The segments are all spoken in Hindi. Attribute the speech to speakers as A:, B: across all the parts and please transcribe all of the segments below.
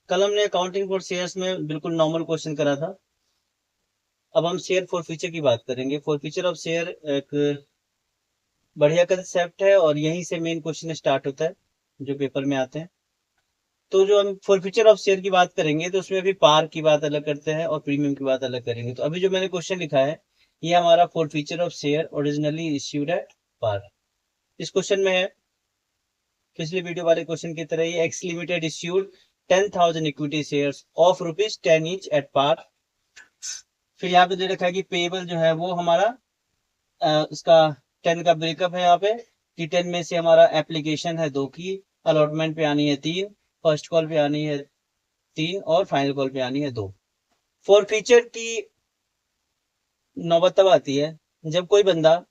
A: कल हमने अकाउंटिंग फॉर शेयर्स में बिल्कुल नॉर्मल क्वेश्चन करा था। अब हम शेयर फॉर फ्यूचर की बात करेंगे। फॉर फ्यूचर ऑफ शेयर एक बढ़िया कंसेप्ट है और यहीं से मेन क्वेश्चन स्टार्ट होता है जो पेपर में आते हैं। तो जो हम फॉर फ्यूचर ऑफ शेयर की बात करेंगे तो उसमें अभी पार की बात अलग करते हैं और प्रीमियम की बात अलग करेंगे। तो अभी जो मैंने क्वेश्चन लिखा है ये हमारा forfeiture of share originally issued at par. इस क्वेश्चन में है पिछले वीडियो वाले क्वेश्चन की तरह ही X limited issued 10,000 equity shares of ₹10 each at par. फिर यहाँ पे दे रखा है कि पेबल जो है वो हमारा इसका 10 का ब्रेकअप है यहाँ पे कि 10 में से हमारा एप्लीकेशन है 2 की, अलॉटमेंट पे आनी है 3, फर्स्ट कॉल पे आनी है 3 और फाइनल कॉल पे आनी है 2। फॉर फ्यूचर की नौबत तब आती है जब कोई बंदा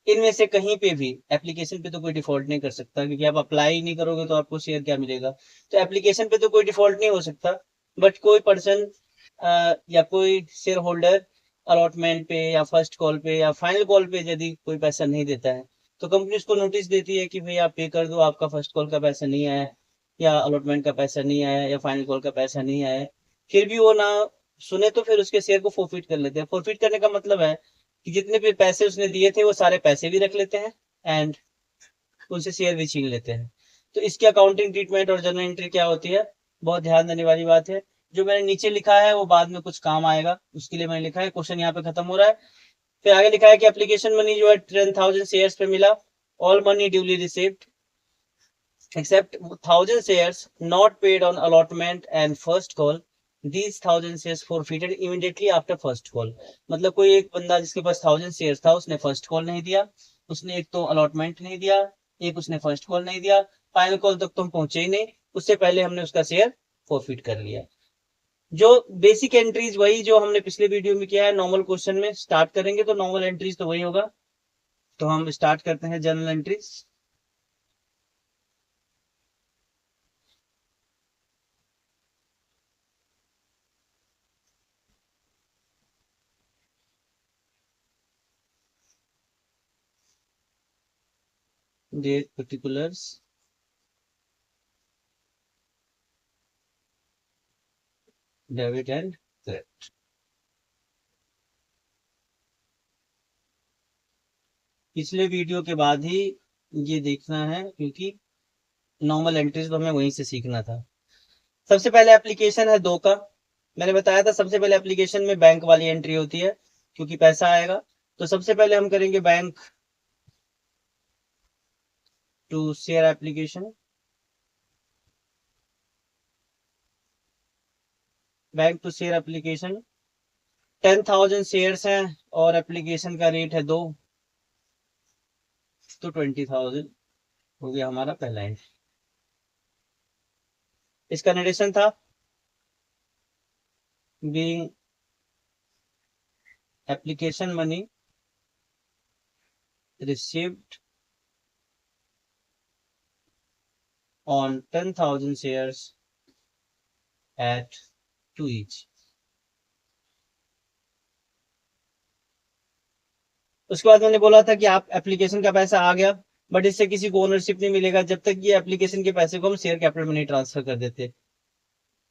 A: इनमें से कहीं पे भी एप्लीकेशन पे तो कोई डिफॉल्ट नहीं कर सकता क्योंकि आप अप्लाई ही नहीं करोगे तो आपको शेयर क्या मिलेगा। तो एप्लीकेशन पे तो कोई डिफॉल्ट नहीं हो सकता, बट कोई पर्सन या कोई शेयर होल्डर अलॉटमेंट पे या फर्स्ट कॉल पे या फाइनल कॉल पे यदि कोई पैसा नहीं देता है तो कंपनी उसको नोटिस देती है कि भाई आप पे कर दो, आपका फर्स्ट कॉल का पैसा नहीं आया या अलॉटमेंट का पैसा नहीं आया या फाइनल कॉल का पैसा नहीं आया। फिर भी वो ना सुने तो फिर उसके शेयर को फोरफिट कर लेते हैं। फोरफिट करने का मतलब है कि जितने भी पैसे उसने दिए थे वो सारे पैसे भी रख लेते हैं एंड उनसे शेयर भी छीन लेते हैं। तो इसकी अकाउंटिंग ट्रीटमेंट और जर्नल एंट्री क्या होती है, बहुत ध्यान देने वाली बात है। जो मैंने नीचे लिखा है वो बाद में कुछ काम आएगा, उसके लिए मैंने लिखा है। क्वेश्चन यहाँ पे खत्म हो रहा है। फिर आगे लिखा है कि एप्लीकेशन मनी जो है 10,000 शेयर्स पे मिला, all money duly received except 1,000 shares not paid on allotment and first call, these 1,000 shares forfeited immediately after first call। मतलब कोई एक बंदा जिसके पास 1,000 शेयर था उसने फर्स्ट कॉल नहीं दिया, उसने एक तो अलॉटमेंट नहीं दिया, एक उसने फर्स्ट कॉल नहीं दिया, फाइनल कॉल तक तो हम पहुंचे ही नहीं, उससे पहले हमने उसका शेयर फॉरफिट कर लिया। जो बेसिक एंट्रीज वही जो हमने पिछले वीडियो में किया है, नॉर्मल क्वेश्चन में स्टार्ट करेंगे तो नॉर्मल एंट्रीज तो वही होगा। तो हम स्टार्ट करते हैं journal entries. Date particulars, debit and credit. पिछले वीडियो के बाद ही ये देखना है क्योंकि नॉर्मल एंट्रीज तो हमें वहीं से सीखना था। सबसे पहले एप्लीकेशन है 2 का। मैंने बताया था सबसे पहले एप्लीकेशन में बैंक वाली एंट्री होती है क्योंकि पैसा आएगा। तो सबसे पहले हम करेंगे bank to share application. Bank to share application 10,000 shares हैं और एप्लीकेशन का रेट है 2, तो 20,000 हो गया हमारा पहला एंट्री। इसका नरेशन था being application money received on 10,000 shares at 2 each। उसके बाद मैंने बोला था कि आप एप्लीकेशन का पैसा आ गया बट इससे किसी को ओनरशिप नहीं मिलेगा जब तक ये एप्लीकेशन के पैसे को हम शेयर कैपिटल में नहीं ट्रांसफर कर देते।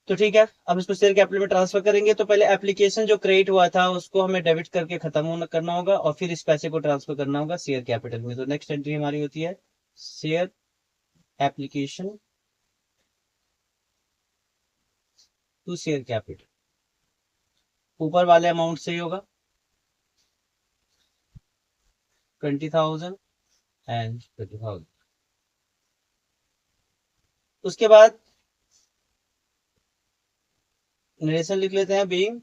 A: तो ठीक है, अब इसको शेयर कैपिटल में ट्रांसफर करेंगे तो पहले एप्लीकेशन जो क्रिएट हुआ था उसको हमें डेबिट करके खत्म करना होगा और फिर इस पैसे को ट्रांसफर करना होगा शेयर कैपिटल में। तो नेक्स्ट एंट्री हमारी होती है share application to share capital. ऊपर वाले अमाउंट से ही होगा 20,000 एंड 20,000। उसके बाद नरेशन लिख लेते हैं being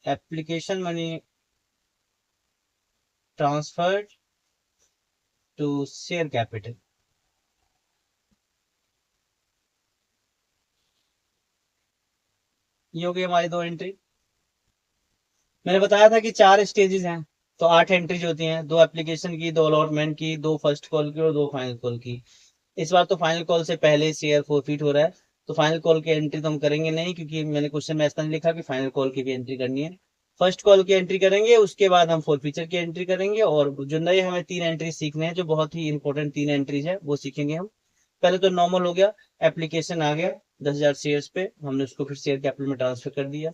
A: application money transferred to share capital. ये हो गई हमारी 2 एंट्री। मैंने बताया था कि 4 स्टेजेस हैं तो 8 एंट्रीज होती हैं, 2 एप्लीकेशन की, 2 अलॉटमेंट की, 2 फर्स्ट कॉल की और 2 फाइनल कॉल की। इस बार तो फाइनल कॉल से पहले शेयर फॉरफिट हो रहा है तो फाइनल कॉल की एंट्री तो हम करेंगे नहीं क्योंकि मैंने क्वेश्चन में ऐसा नहीं लिखा कि फाइनल कॉल की भी एंट्री करनी है। फर्स्ट कॉल की एंट्री करेंगे, उसके बाद हम फॉरफीचर की एंट्री करेंगे और जो नए हमें 3 एंट्री सीखने हैं जो बहुत ही इंपॉर्टेंट 3 एंट्रीज है वो सीखेंगे हम। पहले तो नॉर्मल हो गया, एप्लीकेशन आ गया, 10,000 शेयर्स पे हमने उसको फिर शेयर कैपिटल में ट्रांसफर कर दिया।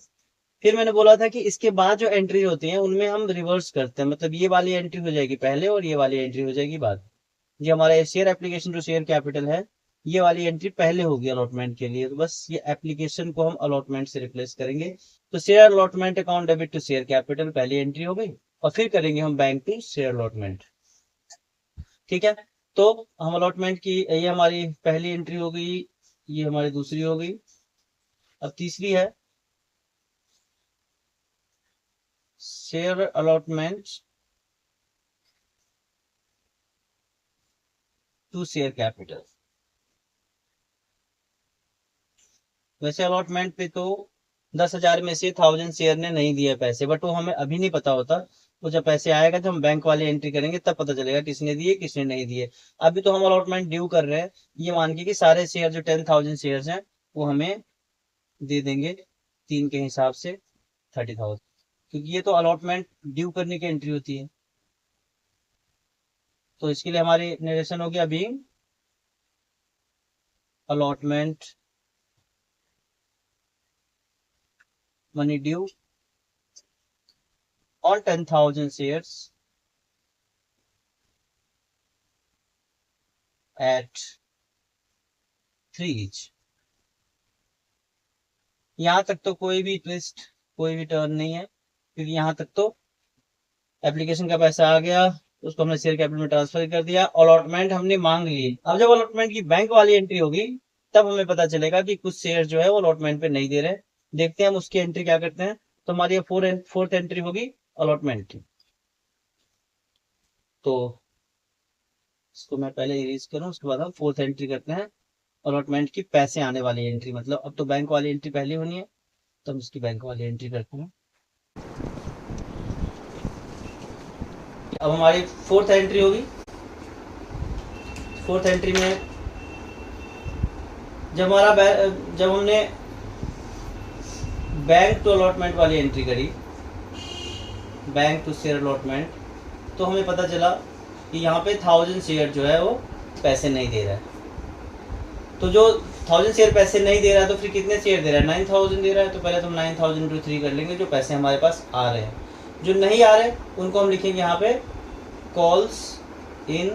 A: फिर मैंने बोला था कि इसके बाद जो एंट्री होती है उनमें हम रिवर्स करते हैं, मतलब ये वाली एंट्री हो जाएगी पहले और ये वाली एंट्री हो जाएगी बाद। ये हमारा share application to share capital है, ये वाली एंट्री पहले होगी अलॉटमेंट के लिए, तो बस ये एप्लीकेशन को हम अलॉटमेंट से रिप्लेस करेंगे। तो share allotment account debit to share capital पहली एंट्री हो गई, और फिर करेंगे हम बैंक टू शेयर अलॉटमेंट। ठीक है, तो हम अलॉटमेंट की, ये हमारी पहली एंट्री हो गई, ये हमारी दूसरी हो गई। अब तीसरी है share allotment to share capital. वैसे अलॉटमेंट पे तो 10,000 में से 1,000 शेयर ने नहीं दिए पैसे, बट वो हमें अभी नहीं पता होता। वो जब पैसे आएगा, जब हम बैंक वाली एंट्री करेंगे तब पता चलेगा किसने दिए किसने नहीं दिए। अभी तो हम अलॉटमेंट ड्यू कर रहे हैं, ये मान के कि सारे शेयर जो 10,000 शेयर हैं वो हमें दे देंगे 3 के हिसाब से 30,000, क्योंकि ये तो अलॉटमेंट ड्यू करने की एंट्री होती है। तो इसके लिए हमारी नरेशन हो गया being allotment money due on 10,000 shares at 3 each। यहां तक तो कोई भी ट्विस्ट, कोई भी टर्न नहीं है, क्योंकि यहां तक तो एप्लीकेशन का पैसा आ गया, उसको हमने शेयर कैपिटल में ट्रांसफर कर दिया, अलॉटमेंट हमने मांग ली। अब जब अलॉटमेंट की बैंक वाली एंट्री होगी तब हमें पता चलेगा कि कुछ शेयर जो है वो अलॉटमेंट पे नहीं दे रहे। देखते हैं हम उसकी एंट्री क्या करते हैं। तो हमारी फोर्थ एंट्री होगी अलॉटमेंट की। तो इसको मैं पहले इरेज करूं, उसके बाद हम फोर्थ एंट्री करते हैं अलॉटमेंट की पैसे आने वाली एंट्री। मतलब अब तो बैंक वाली एंट्री पहले होनी है, तो हम इसकी बैंक वाली एंट्री करते हैं। अब हमारी फोर्थ एंट्री होगी। फोर्थ एंट्री में जब हमने बैंक टू अलॉटमेंट वाली एंट्री करी, बैंक टू शेयर अलॉटमेंट, तो हमें पता चला कि यहाँ पे 1,000 शेयर जो है वो पैसे नहीं दे रहा है। तो जो 1,000 शेयर पैसे नहीं दे रहा है, तो फिर कितने शेयर दे रहा है? 9,000 दे रहा है। तो पहले तो हम 9,000 × 3 कर लेंगे, जो पैसे हमारे पास आ रहे हैं। जो नहीं आ रहे उनको हम लिखेंगे यहाँ पे कॉल्स इन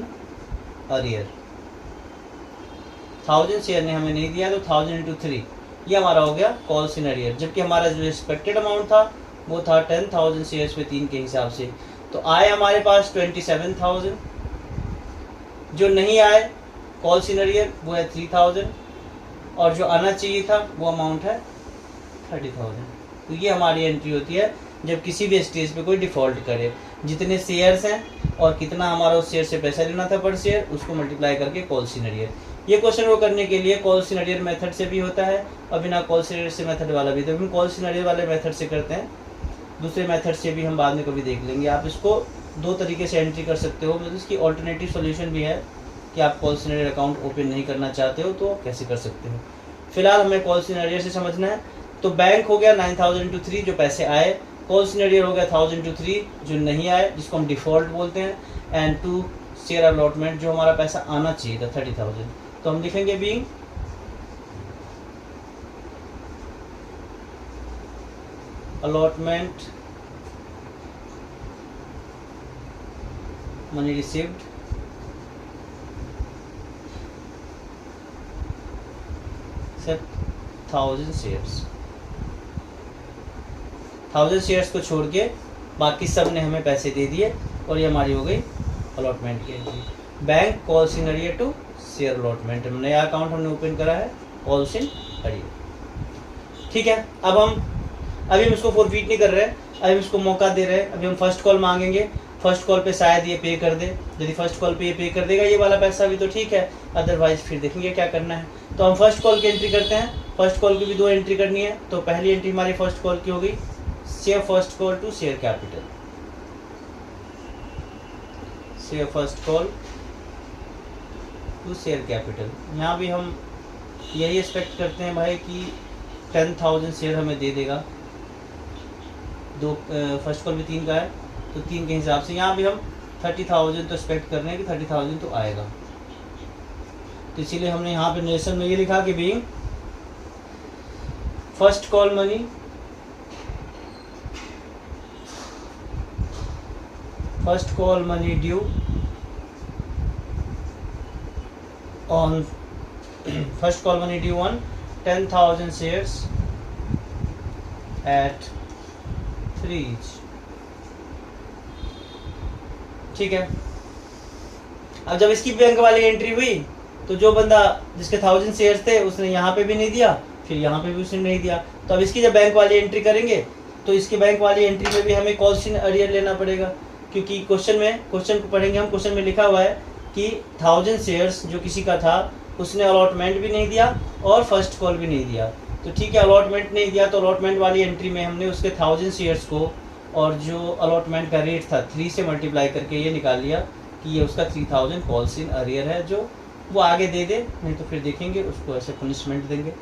A: अरियर। 1,000 शेयर ने हमें नहीं दिया, तो 1,000 × 3 ये हमारा हो गया कॉल्स इन अरियर। जबकि हमारा जो एक्सपेक्टेड अमाउंट था वो था 10,000 शेयर्स पे 3 के हिसाब से। तो आए हमारे पास 27,000, जो नहीं आए कॉल्स इन अरियर वो है 3,000, और जो आना चाहिए था वो अमाउंट है 30,000। तो ये हमारी एंट्री होती है जब किसी भी स्टेज पे कोई डिफॉल्ट करे। जितने शेयर्स हैं और कितना हमारा उस शेयर से पैसा लेना था पर शेयर, उसको मल्टीप्लाई करके कॉल्स इन अरियर। ये क्वेश्चन वो करने के लिए कॉल्स इन अरियर मेथड से भी होता है और बिना कॉल्स इन अरियर से मेथड वाला भी। तो हम कॉल्स इन अरियर वाले मेथड से करते हैं, दूसरे मेथड से भी हम बाद में कभी देख लेंगे। आप इसको 2 तरीके से एंट्री कर सकते हो, मतलब इसकी ऑल्टरनेटिव सोल्यूशन भी है कि आप calls in arrear account open नहीं करना चाहते हो तो कैसे कर सकते हो। फिलहाल हमें कॉल्स इन अरियर से समझना है। तो बैंक हो गया 9,000 × 3 जो पैसे आए, कॉल्स इन अरियर हो गया 1,000 × 3 जो नहीं आए, जिसको हम डिफॉल्ट बोलते हैं, एंड टू शेयर अलॉटमेंट जो हमारा पैसा आना चाहिए था 30,000। तो हम लिखेंगे being allotment money received except 1,000 shares. 1,000 shares को छोड़ के बाकी सब ने हमें पैसे दे दिए और ये हमारी हो गई अलॉटमेंट की entry. Bank calls in arrear to share allotment, नया अकाउंट हमने ओपन करा है कॉल्स इन अरियर। ठीक है, अब अभी हम इसको फॉरफीट नहीं कर रहे, अभी हम इसको मौका दे रहे हैं। अभी हम फर्स्ट कॉल मांगेंगे, फर्स्ट कॉल पे शायद ये पे कर दे। यदि फर्स्ट कॉल पे ये पे कर देगा ये वाला पैसा भी तो ठीक है, अदरवाइज फिर देखेंगे क्या करना है। तो हम फर्स्ट कॉल की एंट्री करते हैं। फर्स्ट कॉल की भी 2 एंट्री करनी है। तो पहली एंट्री हमारी फर्स्ट कॉल की होगी share first call to share capital. Share first call to share capital, यहाँ भी हम यही एक्सपेक्ट करते हैं भाई कि 10,000 शेयर हमें दे देगा। फर्स्ट कॉल भी 3 का है तो 3 के हिसाब से यहाँ भी हम 30,000 तो एक्सपेक्ट कर रहे हैं कि 30,000 तो आएगा। तो इसीलिए हमने यहाँ पे नरेशन में ये लिखा कि being first call money due on first call money due on 10,000 shares at 3 each. ठीक है, अब जब इसकी बैंक वाली एंट्री हुई तो जो बंदा जिसके 1000 शेयर्स थे उसने यहाँ पे भी नहीं दिया, फिर यहाँ पे भी उसने नहीं दिया, तो अब इसकी जब बैंक वाली एंट्री करेंगे तो इसकी बैंक वाली एंट्री में भी हमें कॉल्स इन अरियर लेना पड़ेगा, क्योंकि क्वेश्चन को पढ़ेंगे हम, क्वेश्चन में लिखा हुआ है कि 1000 शेयर्स जो किसी का था उसने अलॉटमेंट भी नहीं दिया और फर्स्ट कॉल भी नहीं दिया। तो ठीक है, अलॉटमेंट नहीं दिया तो अलॉटमेंट वाली एंट्री में हमने उसके 1000 शेयर्स को और जो अलॉटमेंट का रेट था 3 से मल्टीप्लाई करके ये निकाल लिया कि ये उसका 3000 कॉल्स इन अरियर है, जो वो आगे दे दे, नहीं तो फिर देखेंगे उसको ऐसे पनिशमेंट देंगे।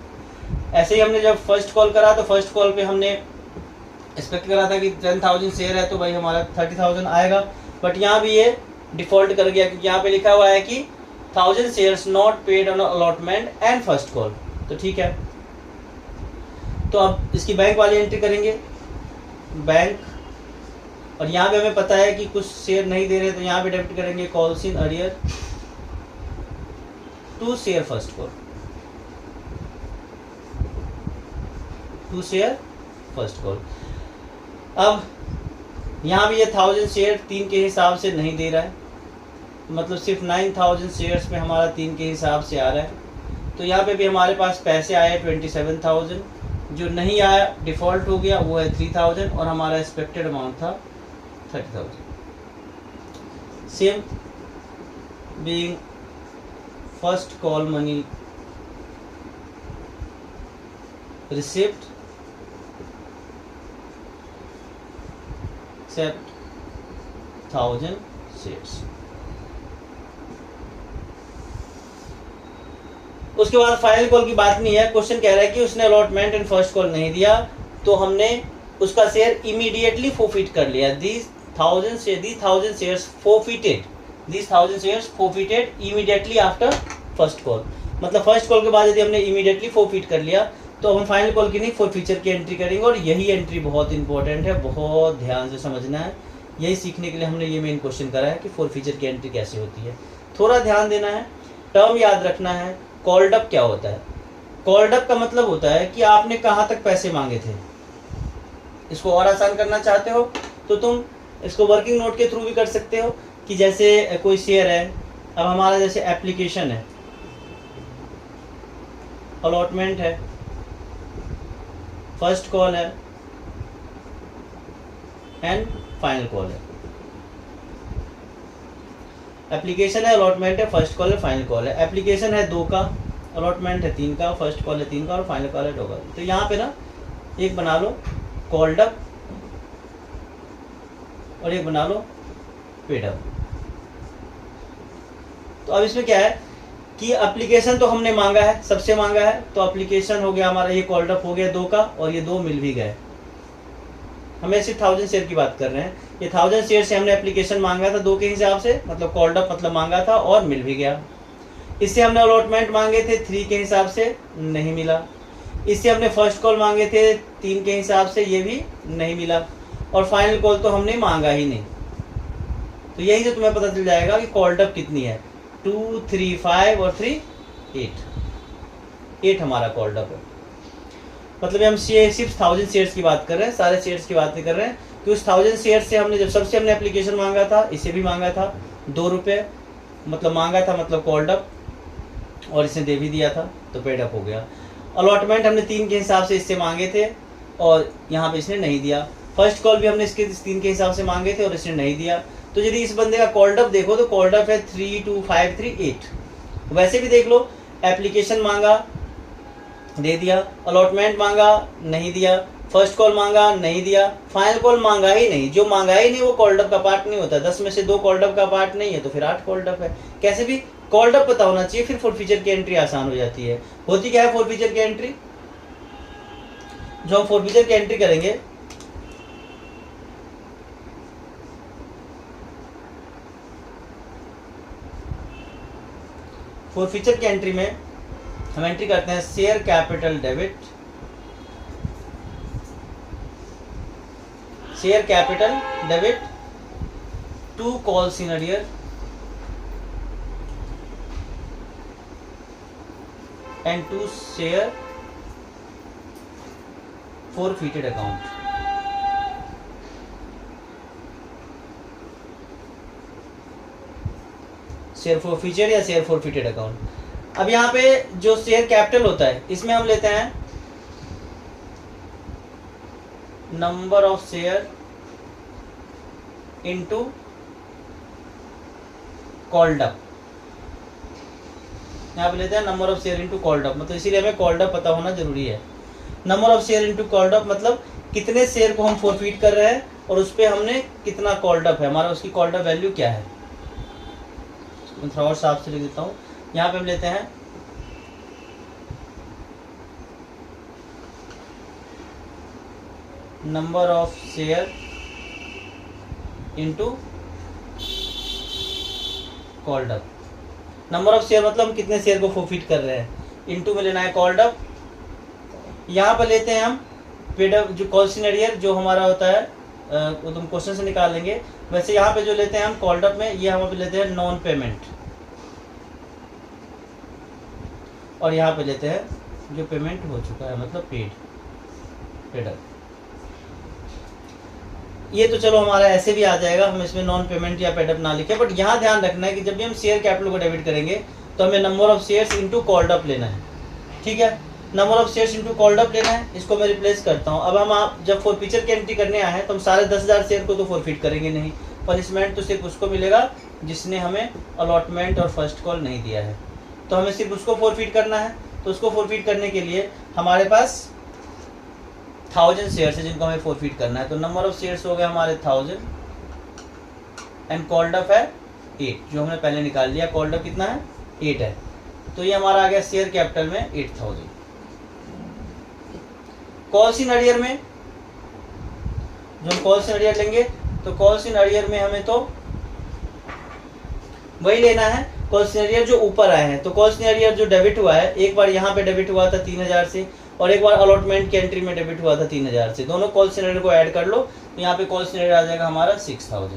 A: ऐसे ही हमने जब फर्स्ट कॉल करा तो फर्स्ट कॉल पे हमने एक्सपेक्ट करा था कि 10,000 शेयर है तो भाई हमारा 30,000 आएगा, बट यहाँ भी ये डिफॉल्ट कर गया क्योंकि यहाँ पे लिखा हुआ है कि 1000 shares not paid on allotment and first call. तो ठीक है, तो अब इसकी बैंक वाली एंट्री करेंगे, बैंक, और यहाँ पे हमें पता है कि कुछ शेयर नहीं दे रहे तो यहाँ पे डेबिट करेंगे calls in arrear to share first call, to share first call. अब यहाँ भी ये 1000 शेयर 3 के हिसाब से नहीं दे रहा है, मतलब सिर्फ 9000 शेयर्स में हमारा 3 के हिसाब से आ रहा है, तो यहाँ पे भी हमारे पास पैसे आए 27,000, जो नहीं आया डिफ़ॉल्ट हो गया वो है 3000 और हमारा एक्सपेक्टेड अमाउंट था 30,000। Same being first call money receipt except 1000 shares. उसके बाद फाइनल कॉल की बात नहीं है, क्वेश्चन कह रहा है कि उसने अलॉटमेंट एंड फर्स्ट कॉल नहीं दिया तो हमने उसका शेयर इमीडिएटली फोरफिट कर लिया। these 1000 shares forfeited immediately after first call, मतलब फर्स्ट कॉल के बाद यदि हमने इमीडिएटली फोरफिट कर लिया तो हम फाइनल कॉल की नहीं फॉरफीचर की एंट्री करेंगे, और यही एंट्री बहुत इंपॉर्टेंट है, बहुत ध्यान से समझना है। यही सीखने के लिए हमने ये मेन क्वेश्चन करा है कि फॉरफीचर की एंट्री कैसे होती है। थोड़ा ध्यान देना है, टर्म याद रखना है। कॉल्ड अप क्या होता है? कॉल्ड अप का मतलब होता है कि आपने कहाँ तक पैसे मांगे थे। इसको और आसान करना चाहते हो तो तुम इसको वर्किंग नोट के थ्रू भी कर सकते हो कि जैसे कोई शेयर है, अब हमारा जैसे एप्लीकेशन है, अलॉटमेंट है, फर्स्ट कॉल है एंड फाइनल कॉल है। एप्लीकेशन है, अलॉटमेंट है, फर्स्ट कॉल है, फाइनल कॉल है। एप्लीकेशन है 2 का, अलॉटमेंट है 3 का, फर्स्ट कॉल है 3 का और फाइनल कॉल है 2 का। तो यहाँ पे ना एक बना लो कॉल्ड अप और एक बना लो पेड अप। तो अब इसमें क्या है कि एप्लीकेशन तो हमने मांगा है, सबसे मांगा है, तो एप्लीकेशन हो गया हमारा, ये कॉल्ड अप हो गया 2 का और ये 2 मिल भी गए। हमें सिर्फ 1000 शेयर की बात कर रहे हैं। ये 1000 शेयर से हमने एप्लीकेशन मांगा था 2 के हिसाब से, मतलब कॉल्ड अप मतलब मांगा था और मिल भी गया। इससे हमने अलॉटमेंट मांगे थे 3 के हिसाब से, नहीं मिला। इससे हमने फर्स्ट कॉल मांगे थे 3 के हिसाब से, ये भी नहीं मिला। और फाइनल कॉल तो हमने मांगा ही नहीं। तो यही से तुम्हें पता चल जाएगा कि कॉल्ड अप कितनी है, 2, 3, 5 और 3, 8 हमारा कॉल्ड अप है। मतलब हम सिर्फ 1000 शेयर्स की बात कर रहे हैं, सारे शेयर्स की बात नहीं कर रहे हैं, कि उस 1000 शेयर्स से हमने जब सबसे हमने एप्लीकेशन मांगा था, इसे भी मांगा था 2 रुपये, मतलब मांगा था मतलब कॉल्ड अप, और इसने दे भी दिया था तो पेड अप हो गया। अलॉटमेंट हमने 3 के हिसाब से इससे मांगे थे और यहाँ पे इसने नहीं दिया। फर्स्ट कॉल भी हमने इसके 3 के हिसाब से मांगे थे और इसने नहीं दिया। तो यदि इस बंदे का कॉल्ड अप देखो तो कॉल्ड अप है 3, 2, 5, 3, 8। वैसे भी देख लो, एप्लीकेशन मांगा दे दिया, अलॉटमेंट मांगा नहीं दिया, फर्स्ट कॉल मांगा नहीं दिया, फाइनल कॉल मांगा ही नहीं। जो मांगा ही नहीं वो कॉल्ड अप का पार्ट नहीं होता। 10 में से 2 कॉल्ड अप का पार्ट नहीं है तो फिर 8 कॉल्ड अप है। कैसे भी कॉल्ड अप पता होना चाहिए, फिर फॉरफीचर की एंट्री आसान हो जाती है। होती क्या है फॉरफीचर की एंट्री? जो हम फॉरफीचर की एंट्री करेंगे, फॉरफीचर की एंट्री में हम एंट्री करते हैं share capital debit share capital debit to calls in arrear and to share forfeited account. Share forfeiture या शेयर फॉरफिटेड अकाउंट। अब यहाँ पे जो शेयर कैपिटल होता है इसमें हम लेते हैं number of share into called up. यहाँ पे लेते हैं number of share into called up, मतलब इसीलिए हमें कॉल्ड अप पता होना जरूरी है। Number of share into called up मतलब कितने शेयर को हम फॉरफीट कर रहे हैं और उस पर हमने कितना कॉल्ड अप है हमारा, उसकी कॉल्ड अप वैल्यू क्या है। मैं थोड़ा और साफ से लिख देता हूँ। यहाँ पे हम लेते हैं number of share into called up. Number of share मतलब हम कितने शेयर को फॉरफीट कर रहे हैं, इनटू में लेना है कॉल्ड अप। यहाँ पर लेते हैं हम पेड अप, जो कॉल्स इन अरियर जो हमारा होता है वो तुम क्वेश्चन से निकाल लेंगे। वैसे यहाँ पे जो लेते हैं हम कॉल्ड अप में, ये हम पे लेते हैं नॉन पेमेंट, और यहाँ पे लेते हैं जो पेमेंट हो चुका है मतलब पेड अप। ये तो चलो हमारा ऐसे भी आ जाएगा, हम इसमें नॉन पेमेंट या पेड अप ना लिखे, बट यहाँ ध्यान रखना है कि जब भी हम शेयर कैपिटल को डेबिट करेंगे तो हमें number of shares into called up लेना है। ठीक है, number of shares into called up लेना है। इसको मैं रिप्लेस करता हूँ। अब हम आप जब फॉरफीचर की एंट्री करने आए हैं तो हम सारे 10,000 शेयर को तो फॉरफीट करेंगे नहीं, पनिशमेंट तो सिर्फ उसको मिलेगा जिसने हमें अलॉटमेंट और फर्स्ट कॉल नहीं दिया है, तो हमें सिर्फ उसको फॉरफीट करना है। तो उसको फॉरफीट करने के लिए हमारे पास 1000 शेयर्स है जिनको हमें फॉरफीट करना है। तो नंबर ऑफ शेयर्स हो गए हमारे 1000 एंड कॉल्ड अप है 8, जो हमने पहले निकाल लिया। कॉल्ड अप कितना है 8 है, तो ये हमारा आ गया शेयर कैपिटल में 8000। कॉल्स इन अरियर में जो हम कॉल्स इन अरियर लेंगे तो कॉल्स इन अरियर में हमें तो वही लेना है कॉल्स इन अरियर जो ऊपर आए हैं। तो कॉल्स इन अरियर जो डेबिट हुआ है, एक बार यहाँ पे डेबिट हुआ था 3000 से और एक बार अलॉटमेंट की एंट्री में डेबिट हुआ था 3000 से, दोनों कॉल्स इन अरियर को ऐड कर लो तो यहाँ पे कॉल्स इन अरियर आ जाएगा हमारा 6000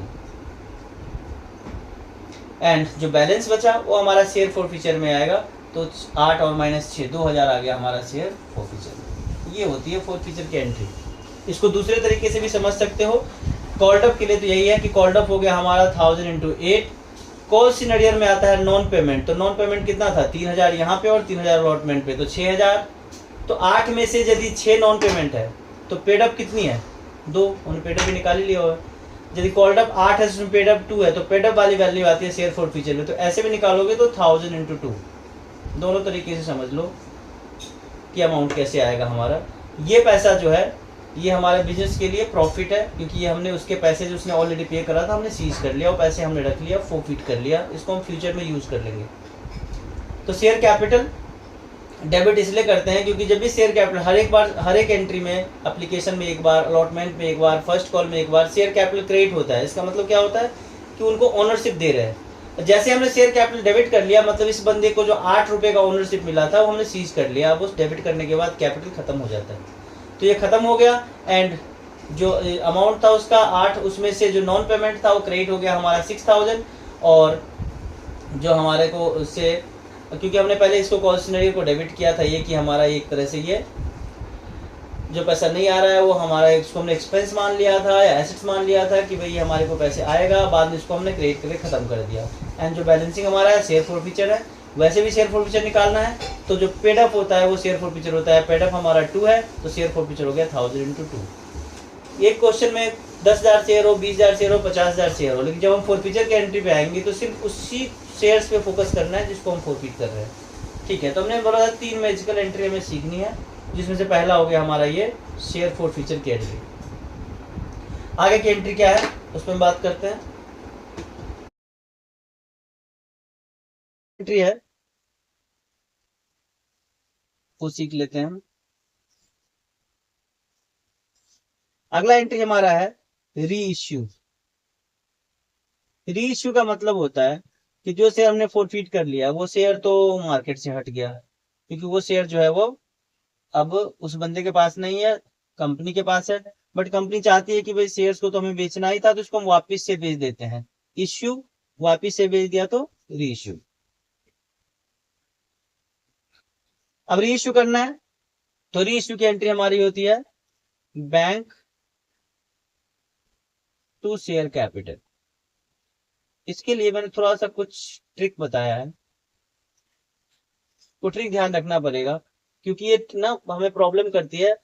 A: एंड जो बैलेंस बचा वो हमारा शेयर फॉरफीचर में आएगा। तो 8 और -6 2000 आ गया हमारा शेयर फॉरफीचर। ये होती है फॉरफीचर की एंट्री। इसको दूसरे तरीके से भी समझ सकते हो। कॉल्ड अप के लिए तो यही है कि कॉल्ड अप हो गया हमारा 1000 इंटू 8। कॉल्स इन अरियर में आता है नॉन पेमेंट, तो नॉन पेमेंट कितना था 3000 यहाँ पे और 3000 अलॉटमेंट पे, तो 6000। तो 8 में से यदि 6 नॉन पेमेंट है तो पेड अप कितनी है 2, उन्होंने पेड अप भी निकाल ही लिया हुआ है। यदि कॉल्ड अप 8 है उसमें पेड अप 2 है तो पेड अप वाली वैल्यू आती है शेयर फॉरफीचर में। तो ऐसे भी निकालोगे तो 1000 इंटू 2, दोनों तरीके से समझ लो कि अमाउंट कैसे आएगा हमारा। ये पैसा जो है ये हमारे बिजनेस के लिए प्रॉफिट है, क्योंकि ये हमने उसके पैसे जो उसने ऑलरेडी पे करा था हमने सीज कर लिया और पैसे हमने रख लिया, फॉरफीट कर लिया। इसको हम फ्यूचर में यूज कर लेंगे। तो शेयर कैपिटल डेबिट इसलिए करते हैं क्योंकि जब भी शेयर कैपिटल हर एक एंट्री में, एप्लीकेशन में एक बार, अलॉटमेंट में एक बार, फर्स्ट कॉल में एक बार शेयर कैपिटल क्रेडिट होता है। इसका मतलब क्या होता है कि उनको ओनरशिप दे रहे हैं। जैसे हमने शेयर कैपिटल डेबिट कर लिया मतलब इस बंदे को जो 8 रुपये का ओनरशिप मिला था वो हमने सीज कर लिया। अब उस डेबिट करने के बाद कैपिटल खत्म हो जाता है, तो ये खत्म हो गया एंड जो अमाउंट था उसका 8, उसमें से जो नॉन पेमेंट था वो क्रेडिट हो गया हमारा 6000। और जो हमारे को उससे, क्योंकि हमने पहले इसको कॉल सिनेरियो को डेबिट किया था, ये कि हमारा एक तरह से ये जो पैसा नहीं आ रहा है वो हमारा, इसको हमने एक्सपेंस मान लिया था या एसेट्स मान लिया था कि भाई हमारे को पैसे आएगा, बाद में इसको हमने क्रेडिट करके खत्म कर दिया। एंड जो बैलेंसिंग हमारा है शेयर फॉरफीचर है। वैसे भी शेयर फॉरफीचर निकालना है तो जो पेड अप होता है वो शेयर फॉरफीचर होता है। पेड अप हमारा 2 है तो शेयर फॉरफीचर हो गया 1000 इंटू 2। एक क्वेश्चन में 10,000 शेयर हो, 20,000 शेयर हो, 50,000 शेयर हो, लेकिन जब हम फॉरफीचर के एंट्री पे आएंगे तो सिर्फ उसी शेयर्स पे फोकस करना है जिसको हम फॉरफीट कर रहे हैं। ठीक है, तो हमने बोला था 3 मैजिकल एंट्री हमें सीखनी है, जिसमें से पहला हो गया हमारा ये शेयर फॉरफीचर की एंट्री। आगे की एंट्री क्या है उस पर बात करते हैं। एंट्री है वो सीख लेते हैं हम। अगला एंट्री हमारा है री इश्यू। री इश्यू का मतलब होता है कि जो शेयर हमने फॉरफीट कर लिया वो शेयर तो मार्केट से हट गया, क्योंकि वो शेयर जो है वो अब उस बंदे के पास नहीं है, कंपनी के पास है। बट कंपनी चाहती है कि भाई शेयर्स को तो हमें बेचना ही था, तो इसको हम वापिस से बेच देते हैं। इश्यू, वापिस से बेच दिया तो री इश्यू। अब री इश्यू करना है तो री इश्यू की एंट्री हमारी होती है बैंक टू शेयर कैपिटल। इसके लिए मैंने थोड़ा सा कुछ ट्रिक बताया है, वो ट्रिक ध्यान रखना पड़ेगा, क्योंकि ये ना हमें प्रॉब्लम करती है।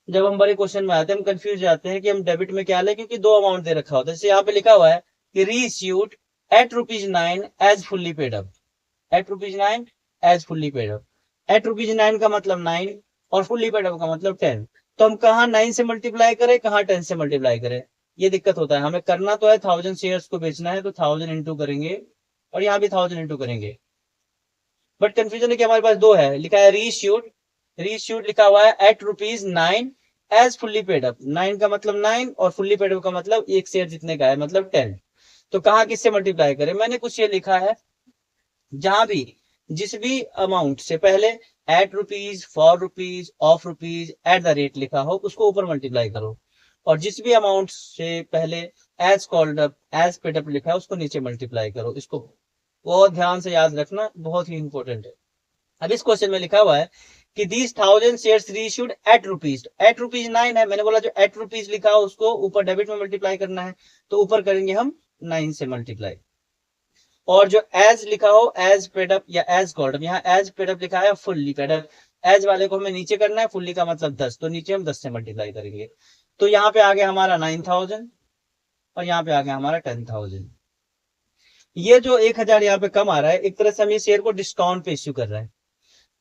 A: जब हम बड़े क्वेश्चन में आते हैं हम कंफ्यूज जाते हैं कि हम डेबिट में क्या लें, क्योंकि दो अमाउंट दे रखा होता है। जैसे यहाँ पे लिखा हुआ है कि reissued at ₹9 as fully paid up, at ₹9 as fully paid up. At ₹9 का मतलब 9 और फुल्ली पेड अप का मतलब 10। तो हम कहाँ 9 से मल्टीप्लाई करें, कहाँ 10 से मल्टीप्लाई करें, ये दिक्कत होता है। हमें करना तो है 1000 शेयर्स को बेचना है, तो 1000 इंटू करेंगे और यहाँ भी 1000 इंटू करेंगे। बट कंफ्यूजन है कि हमारे पास दो है, लिखा है रीइश्यूड, रीइश्यूड लिखा हुआ है at ₹9 as fully paid up. 9 का मतलब 9 और फुल्ली पेड अप का मतलब एक शेयर जितने का है, मतलब 10। तो कहाँ किससे मल्टीप्लाई करें, मैंने कुछ ये लिखा है, जहां भी जिस भी अमाउंट से पहले at rupees, for rupees, of rupees, at the rate लिखा हो उसको ऊपर मल्टीप्लाई करो, और जिस भी अमाउंट से पहले as called up, as paid up लिखा है उसको नीचे मल्टीप्लाई करो। इसको बहुत ध्यान से याद रखना, बहुत ही इंपॉर्टेंट है। अब इस क्वेश्चन में लिखा हुआ है कि these 1000 shares reissued at rupees, at ₹9 है, मैंने बोला जो एट रुपीज लिखा हो उसको ऊपर डेबिट में मल्टीप्लाई करना है, तो ऊपर करेंगे हम 9 से मल्टीप्लाई। और जो एज लिखा हो एज पेड अप या एज कॉल्ड अप, यहाँ एज पेड अप लिखा है फुल्ली पेड अप, एज वाले को हमें नीचे करना है, फुल्ली का मतलब 10, तो नीचे हम 10 से मल्टीप्लाई करेंगे। तो यहाँ पे आ गया हमारा 9000 और यहाँ पे आ गया हमारा 10000। ये जो 1000 यहाँ पे कम आ रहा है, एक तरह से हम ये शेयर को डिस्काउंट पे इश्यू कर रहे हैं।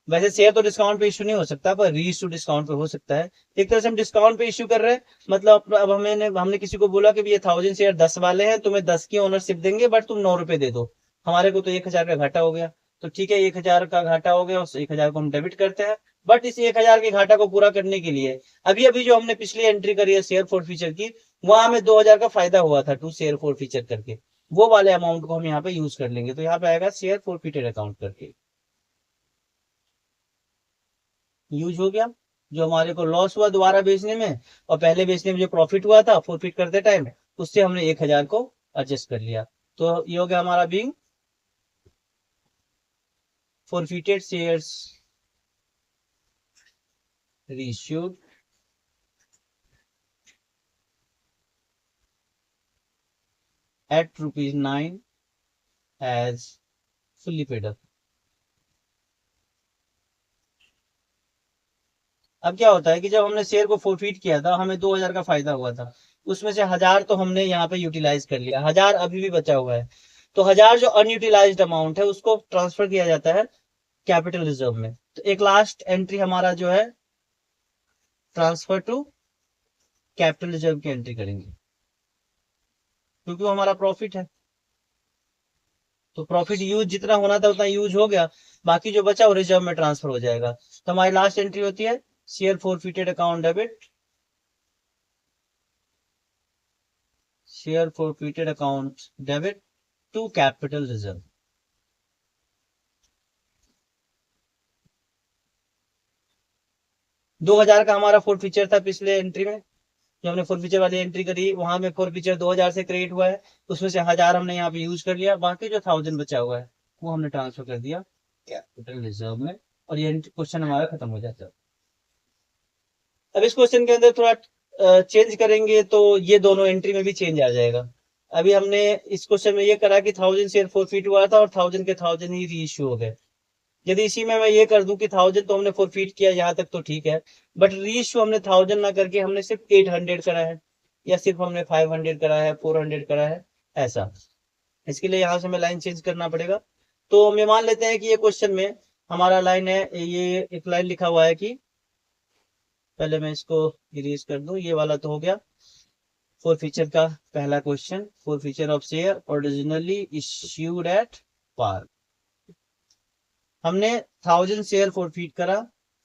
A: वैसे शेयर तो डिस्काउंट पे इश्यू नहीं हो सकता, पर री इश्यू डिस्काउंट पे हो सकता है। एक तरह से हम डिस्काउंट पे इश्यू कर रहे हैं, मतलब अब हमने किसी को बोला कि ये 1000 शेयर 10 वाले हैं, तुम्हें 10 की ओनरशिप देंगे, बट तुम 9 रुपए दे दो। हमारे को तो 1000 का घाटा हो गया, तो ठीक है 1000 का घाटा हो गया, उस 1000 को हम डेबिट करते हैं। बट इस 1000 के घाटा को पूरा करने के लिए अभी अभी जो हमने पिछली एंट्री करी है शेयर फॉर फ्यूचर की, वहां हमें 2000 का फायदा हुआ था टू शेयर फॉर फ्यूचर करके, वो वाले अमाउंट को हम यहाँ पे यूज कर लेंगे। तो यहाँ पे आएगा शेयर फॉर फ्यूचर अकाउंट करके यूज हो गया। जो हमारे को लॉस हुआ दोबारा बेचने में और पहले बेचने में जो प्रॉफिट हुआ था फॉरफिट करते टाइम, उससे हमने 1000 को एडजस्ट कर लिया। तो ये हो गया हमारा being forfeited shares reissued at ₹9 as fully paid up। अब क्या होता है कि जब हमने शेयर को फोरफीट किया था हमें 2000 का फायदा हुआ था, उसमें से 1000 तो हमने यहाँ पे यूटिलाइज कर लिया, 1000 अभी भी बचा हुआ है। तो 1000 जो अनयूटिलाइज्ड अमाउंट है उसको ट्रांसफर किया जाता है कैपिटल रिजर्व में। तो एक लास्ट एंट्री हमारा जो है ट्रांसफर टू कैपिटल रिजर्व की एंट्री करेंगे, क्योंकि वो हमारा प्रॉफिट है। तो प्रॉफिट यूज जितना होना था उतना यूज हो गया, बाकी जो बचा वो रिजर्व में ट्रांसफर हो जाएगा। तो हमारी लास्ट एंट्री होती है share forfeited account debit, share forfeited account debit to capital reserve. $2000 का हमारा फोर फीचर था पिछले एंट्री में, जो हमने फोर फीचर वाली एंट्री करी वहां में फोर फीचर 2000 से क्रिएट हुआ है, उसमें से 1000 हमने यहाँ पे यूज कर लिया, बाकी जो 1000 बचा हुआ है वो हमने ट्रांसफर कर दिया कैपिटल रिजर्व में, और ये क्वेश्चन हमारा खत्म हो जाता है। अब इस क्वेश्चन के अंदर थोड़ा चेंज करेंगे तो ये दोनों एंट्री में भी चेंज आ जाएगा। अभी हमने इस क्वेश्चन में ये करा कि 1000 शेयर फॉरफिट हुआ था और 1000 के 1000 ही री इश्यू हो गए। यदि इसी में मैं ये कर दूं कि 1000 तो हमने फॉरफिट किया, यहाँ तक तो ठीक है, बट री इश्यू हमने 1000 ना करके हमने सिर्फ 800 करा है, या सिर्फ हमने 500 करा है, 400 करा है, ऐसा। इसके लिए यहाँ से हमें लाइन चेंज करना पड़ेगा। तो हम ये मान लेते हैं कि ये क्वेश्चन में हमारा लाइन है, ये एक लाइन लिखा हुआ है कि, पहले मैं इसको इरेज कर दूं, ये वाला तो हो गया फोर फीचर का पहला question, forfeiture of share originally issued at par. हमने 1000 शेयर फॉरफिट करा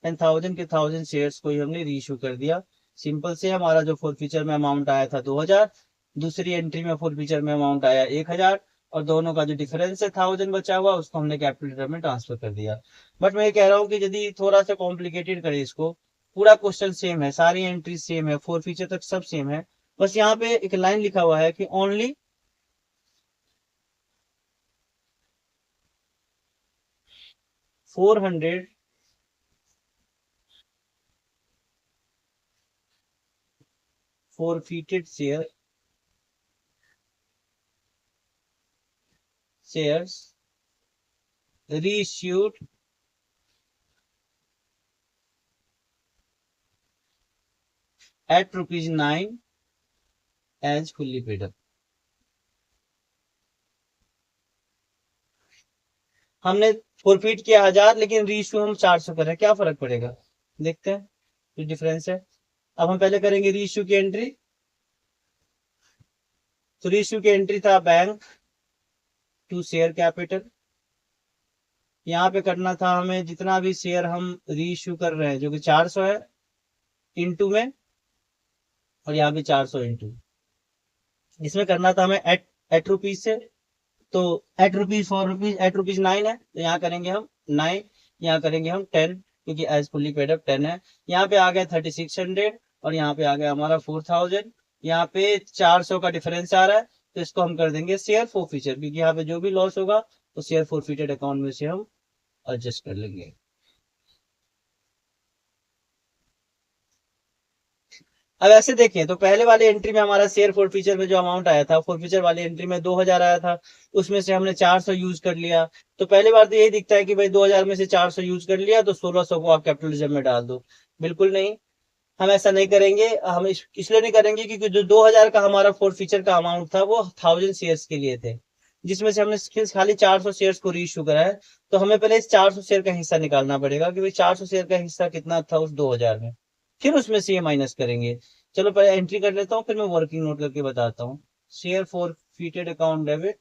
A: एंड 1000 के 1000 शेयर्स को ही हमने रीइश्यू कर दिया। सिंपल से हमारा जो फोर फीचर में अमाउंट आया था 2000, दूसरी एंट्री में फोर फीचर में अमाउंट आया 1000, और दोनों का जो डिफरेंस है 1000 बचा हुआ उसको हमने कैपिटल रिजर्व में ट्रांसफर कर दिया। बट मैं ये कह रहा हूँ कि यदि थोड़ा सा कॉम्प्लिकेटेड करें इसको, पूरा क्वेश्चन सेम है, सारी एंट्री सेम है, फोर फीचर तक सब सेम है। बस यहाँ पे एक लाइन लिखा हुआ है कि only 400 forfeited shares reissued at ₹9 as fully paid up। हमने फोरफीट किया 1000, लेकिन रीइश्यू हम 400 कर रहे हैं, क्या फर्क पड़ेगा, देखते हैं कुछ डिफरेंस है। अब हम पहले करेंगे रीइश्यू की एंट्री। तो रीइश्यू की एंट्री था बैंक टू शेयर कैपिटल। यहाँ पे करना था हमें जितना भी शेयर हम रीइश्यू कर रहे हैं, जो कि 400 है, इंटू में, और यहाँ भी 400 इंटू, इसमें करना था हमें एट रुपीज से। तो एट रुपीज, एट रुपीज 9 है, तो यहाँ करेंगे हम 9, यहाँ करेंगे हम 10, क्योंकि एज फुली पेड अप 10 है। यहाँ पे आ गया 3600, और यहाँ पे आ गया हमारा 4000। यहाँ पे 400 का डिफरेंस आ रहा है, तो इसको हम कर देंगे शेयर फॉर फीचर, क्योंकि यहाँ पे जो भी लॉस होगा तो शेयर फॉर फीचर अकाउंट में से हम एडजस्ट कर लेंगे। अब ऐसे देखें तो पहले वाली एंट्री में हमारा शेयर फॉर फीचर में जो अमाउंट आया था, फॉर फीचर वाली एंट्री में 2000 आया था, उसमें से हमने 400 यूज कर लिया। तो पहली बार तो यही दिखता है कि भाई 2000 में से 400 यूज कर लिया, तो 1600 को आप कैपिटल रिजर्व में डाल दो। बिल्कुल नहीं, हम ऐसा नहीं करेंगे। हम इसलिए नहीं करेंगे क्योंकि जो 2000 का हमारा फॉर फीचर का अमाउंट था वो 1000 शेयर्स के लिए थे, जिसमें से हमने खाली 400 शेयर्स को रीइश्यू करा है। तो हमें पहले इस 400 शेयर का हिस्सा निकालना पड़ेगा कि भाई 400 शेयर का हिस्सा कितना था उस 2000 में, फिर उसमें से ये माइनस करेंगे। चलो पहले एंट्री कर लेता हूँ, फिर मैं वर्किंग नोट करके बताता हूँ। Share forfeited account debit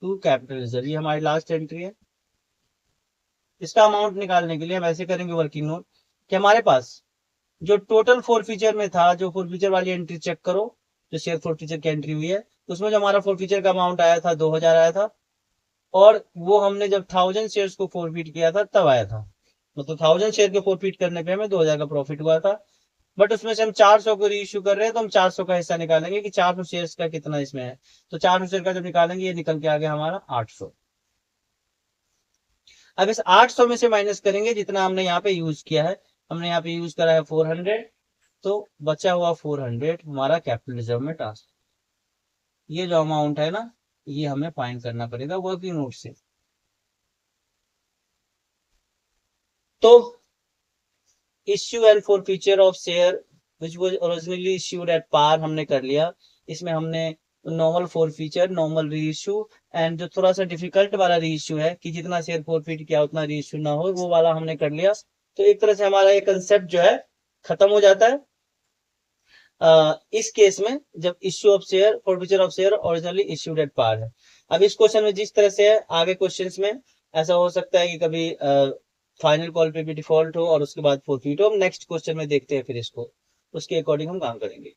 A: to capital reserve, ये हमारी लास्ट एंट्री है। इसका अमाउंट निकालने के लिए हम ऐसे करेंगे वर्किंग नोट कि हमारे पास जो टोटल फोर फीचर में था, जो फोर फीचर वाली एंट्री चेक करो, जो शेयर फोर फीचर की एंट्री हुई है, उसमें जो हमारा फोर फीचर का अमाउंट आया था 2000 आया था, और वो हमने जब 1000 शेयर्स को फोरफीट किया था तब आया था। मतलब 1000 शेयर के फोरफीट करने पे हमें 2000 का प्रॉफिट हुआ था। बट उसमें से हम 400 को रीइश्यू कर रहे हैं, तो हम 400 का हिस्सा निकालेंगे कि 400 शेयर्स का कितना इसमें है। तो 400 शेयर का जब निकालेंगे, ये निकल के आ गया हमारा 800। अब इस 800 में से माइनस करेंगे जितना हमने यहाँ पे यूज किया है। हमने यहाँ पे यूज करा है 400, तो बचा हुआ 400 हमारा कैपिटल रिजर्व में ट्रांसफर। ये जो अमाउंट है ना, ये हमें फाइंड करना पड़ेगा वर्किंग नोट से। तो issue and forfeiture of share which was originally issued at par हमने कर लिया। इसमें हमने normal forfeiture, normal reissue, and जो थोड़ा सा डिफिकल्ट वाला री इश्यू है कि जितना शेयर फॉरफीट किया उतना री इश्यू ना हो, वो वाला हमने कर लिया। तो एक तरह से हमारा ये कंसेप्ट जो है खत्म हो जाता है इस केस में, जब issue of share forfeiture of share originally issued at par है। अब इस क्वेश्चन में जिस तरह से है, आगे क्वेश्चंस में ऐसा हो सकता है कि कभी फाइनल कॉल पे भी डिफॉल्ट हो और उसके बाद फॉरफीट हो। हम नेक्स्ट क्वेश्चन में देखते हैं फिर इसको, उसके अकॉर्डिंग हम काम करेंगे।